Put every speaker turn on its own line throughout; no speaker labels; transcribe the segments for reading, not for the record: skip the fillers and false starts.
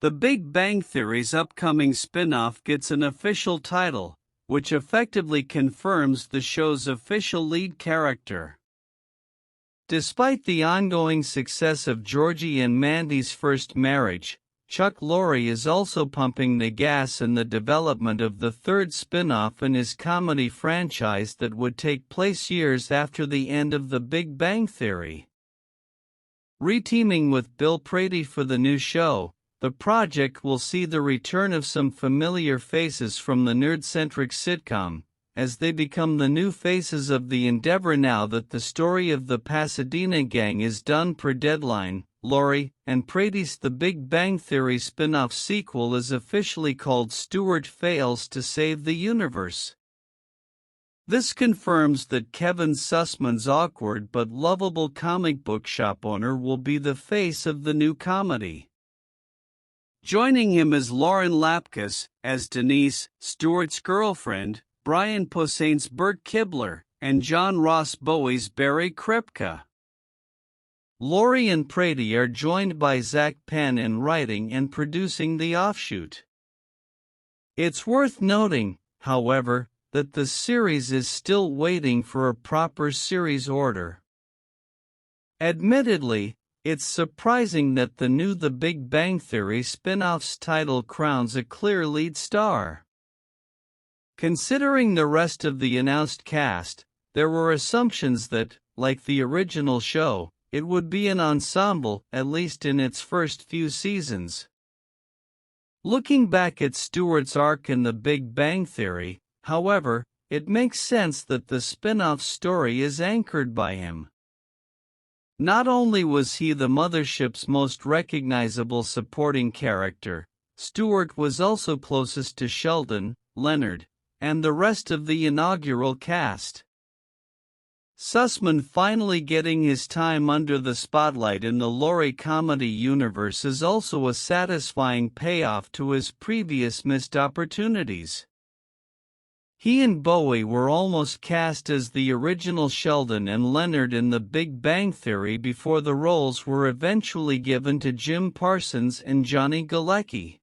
The Big Bang Theory's upcoming spin-off gets an official title, which effectively confirms the show's official lead character. Despite the ongoing success of Georgie and Mandy's first marriage, Chuck Lorre is also pumping the gas in the development of the third spin-off in his comedy franchise that would take place years after the end of The Big Bang Theory. Reteaming with Bill Prady for the new show, the project will see the return of some familiar faces from the nerd-centric sitcom, as they become the new faces of the endeavor now that the story of the Pasadena gang is done per deadline. Lorre and Prady's The Big Bang Theory spin-off sequel is officially called Stewart Fails to Save the Universe. This confirms that Kevin Sussman's awkward but lovable comic book shop owner will be the face of the new comedy. Joining him is Lauren Lapkus as Denise, Stewart's girlfriend, Brian Posehn's Bert Kibler, and John Ross Bowie's Barry Kripke. Lorre and Prady are joined by Zach Penn in writing and producing the offshoot. It's worth noting, however, that the series is still waiting for a proper series order. Admittedly, it's surprising that the new The Big Bang Theory spin-off's title crowns a clear lead star. Considering the rest of the announced cast, there were assumptions that, like the original show, it would be an ensemble, at least in its first few seasons. Looking back at Stewart's arc in The Big Bang Theory, however, it makes sense that the spin-off story is anchored by him. Not only was he the mothership's most recognizable supporting character, Stewart was also closest to Sheldon, Leonard, and the rest of the inaugural cast. Sussman finally getting his time under the spotlight in the Lorre comedy universe is also a satisfying payoff to his previous missed opportunities. He and Bowie were almost cast as the original Sheldon and Leonard in The Big Bang Theory before the roles were eventually given to Jim Parsons and Johnny Galecki.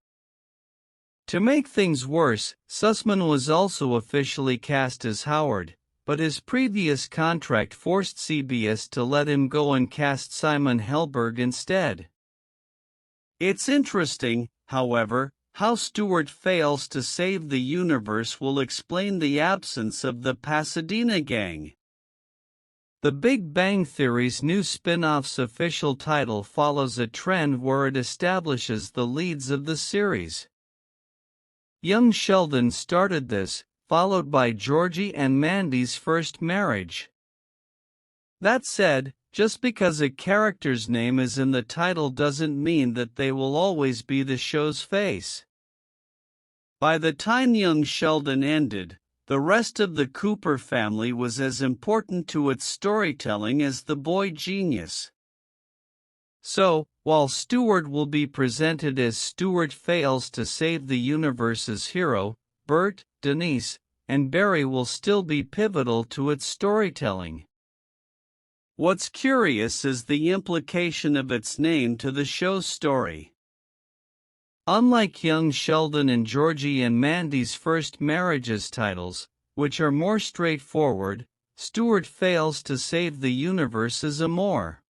To make things worse, Sussman was also officially cast as Howard, but his previous contract forced CBS to let him go and cast Simon Helberg instead. It's interesting, however, how Stewart Fails to Save the Universe will explain the absence of the Pasadena gang. The Big Bang Theory's new spin-off's official title follows a trend where it establishes the leads of the series. Young Sheldon started this, followed by Georgie and Mandy's first marriage. That said, just because a character's name is in the title doesn't mean that they will always be the show's face. By the time Young Sheldon ended, the rest of the Cooper family was as important to its storytelling as the boy genius. So, while Stewart will be presented as Stewart Fails to Save the Universe's hero, Bert, Denise, and Barry will still be pivotal to its storytelling. What's curious is the implication of its name to the show's story. Unlike Young Sheldon and Georgie and Mandy's first marriage's titles, which are more straightforward, Stewart Fails to Save the Universe is a more